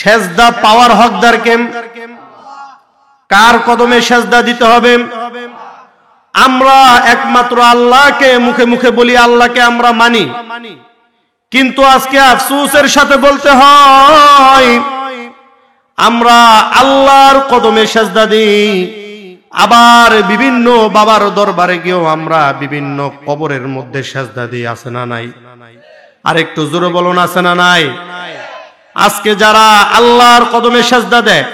সেজদা পাওয়ার হকদার কে? কার কদমে সেজদা দিতে হবে? আমরা একমাত্র আল্লাহকে মুখে মুখে বলি, আল্লাহকে আমরা মানি, কিন্তু আজকে আফসোসের সাথে বলতে হয় আমরা আল্লাহর কদমে সেজদা দিই, আবার বিভিন্ন বাবার দরবারে গিয়েও আমরা বিভিন্ন কবরের মধ্যে সেজদা দিই। আছে না নাই? আর একটু জোরে বলুন, আছে না নাই? আজকে যারা আল্লাহর কদমে সেজদা দেয়,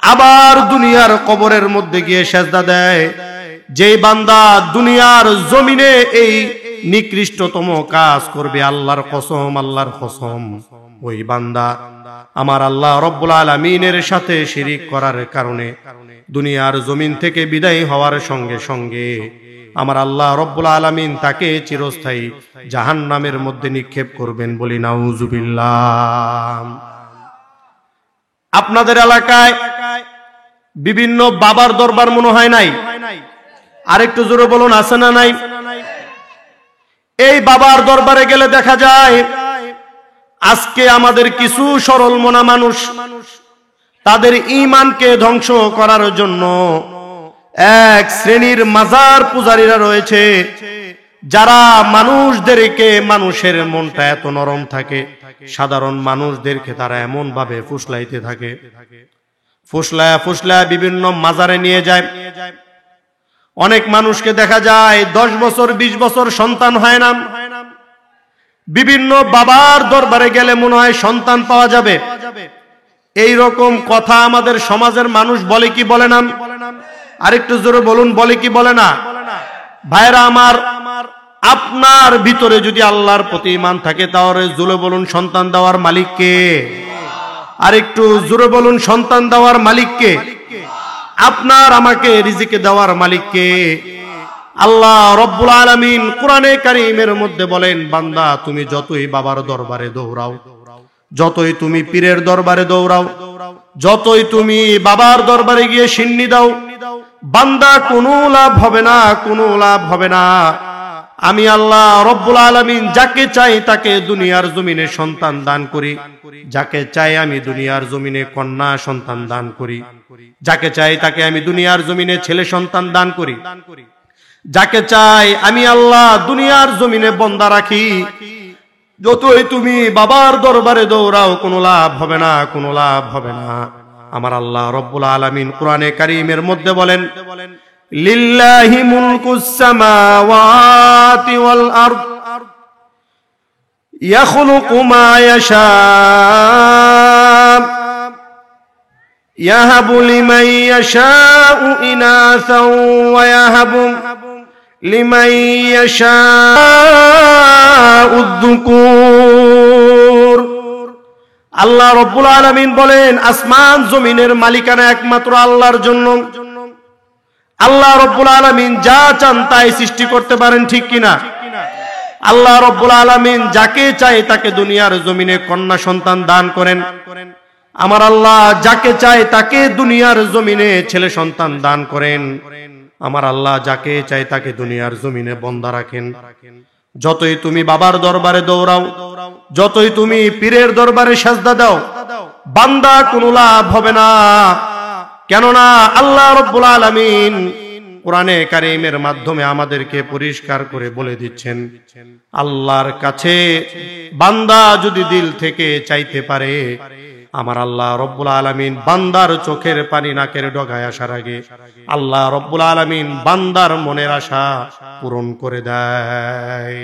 আবার দুনিয়ার কবরের মধ্যে গিয়ে সেজদা দেয়, যেই বান্দা দুনিয়ার জমিনে এই নিকৃষ্টতম কাজ করবে, আল্লাহর কসম, আল্লাহর কসম, ওই বান্দা আমার আল্লাহ রব্বুল আলামিনের সাথে শিরিক করার কারণে দুনিয়ার জমিন থেকে বিদায় হওয়ার সঙ্গে সঙ্গে আমার আল্লাহ রব্বুল আলামিন তাকে চিরস্থায়ী জাহান্নামের মধ্যে নিক্ষেপ করবেন। বলি নাউজুবিল্লাহ। আপনাদের এলাকায় বিভিন্ন বাবার দরবার মনে হয় নাই? আরেকটু জোরে বলুন, আছে না নাই? এই বাবার দরবারে গেলে দেখা যায় আজকে আমাদের কিছু সরল মনা মানুষ তাদের ঈমানকে ধ্বংস করার জন্য এক শ্রেণীর মাজার পূজারীরা রয়েছে, যারা মানুষদেরকে, মানুষের মনটা এত নরম থাকে, সাধারণ মানুষদেরকে তারা এমন ভাবে ফুসলাইতে থাকে, ফুসলায় ফুসলায় বিভিন্ন মাজারে নিয়ে যায়। অনেক মানুষকে দেখা যায় 10 বছর 20 বছর সন্তান হয় না। বিভিন্ন বাবার দরবারে গেলে মনে হয় সন্তান পাওয়া যাবে। এই রকম কথা আমাদের সমাজের মানুষ বলে কি বলে না? আরেকটু জোরে বলুন, বলে কি বলে না? ভাইরা আমার, আপনার ভিতরে যদি আল্লাহর প্রতি ঈমান থাকে তাহলে জোরে বলুন, সন্তান দেওয়ার মালিক কে? আরেকটু জোরে বলুন, সন্তান দেওয়ার মালিক কে? আপনার আমাকে রিজিক দেওয়ার মালিক কে? আল্লাহ রব্বুল আলামিন কোরআনে কারীমের মধ্যে বলেন, বান্দা তুমি যতই বাবার দরবারে দৌড়াও, যতই তুমি পীরের দরবারে দৌড়াও, যতই তুমি বাবার দরবারে গিয়ে সিন্নি দাও, বান্দা কোনো লাভ হবে না, কোনো লাভ হবে না। আমি আল্লাহ রব্বুল আলামিন যাকে চাই তাকে দুনিয়ার জমিনে সন্তান দান করি, যাকে চাই আমি দুনিয়ার জমিনে কন্যা সন্তান দান করি, যাকে চাই তাকে আমি দুনিয়ার জমিনে ছেলে সন্তান দান করি, যাকে চাই আমি আল্লাহ দুনিয়ার জমিনে বন্দা রাখি। যতই তুমি বাবার দরবারে দৌড়াও কোনো লাভ হবে না, কোনো লাভ হবে না। আমার আল্লাহ রব্বুল আলামিন কোরআনে কারীমের মধ্যে বলেন, লিল্লাহি মুলকুস সামাওয়াতি ওয়াল আরদ ইয়াখলুকু মা ইয়াশা ইয়াহাবু লিমান ইয়াশাউ ইনাসাও ওয়া ইয়াহাবু লিমান ইয়াশাউ যুকুর। আল্লাহ রব্বুল আলামিন বলেন, আসমান জমিনের মালিকানা একমাত্র আল্লাহর জন্য। আল্লাহ রব্বুল আলামিন যা চান তাই সৃষ্টি করতে পারেন, ঠিক কিনা? আল্লাহ রব্বুল আলামিন যাকে চায় তাকে দুনিয়ার জমিনে কন্যা সন্তান দান করেন। আমার আল্লাহ যাকে চায় তাকে দুনিয়ার জমিনে ছেলে সন্তান দান করেন। আমার আল্লাহ যাকে চায় তাকে দুনিয়ার জমিনে বন্দা রাখেন। যতই তুমি বাবার দরবারে দৌড়াও, যতই তুমি পীরের দরবারে সাজদা দাও, বান্দা কোনো লাভ হবে না। কেননা আল্লাহ রব্বুল আলামিন কোরআনে কারীমের মাধ্যমে আমাদেরকে পরিষ্কার করে বলে দিচ্ছেন, আল্লাহর কাছে বান্দা যদি দিল থেকে চাইতে পারে, আমার আল্লাহ রব্বুল আলামিন বান্দার চোখের পানি নাকের ডগায় আসার আগে আল্লাহ রব্বুল আলামিন বান্দার মনের আশা পূরণ করে দেয়।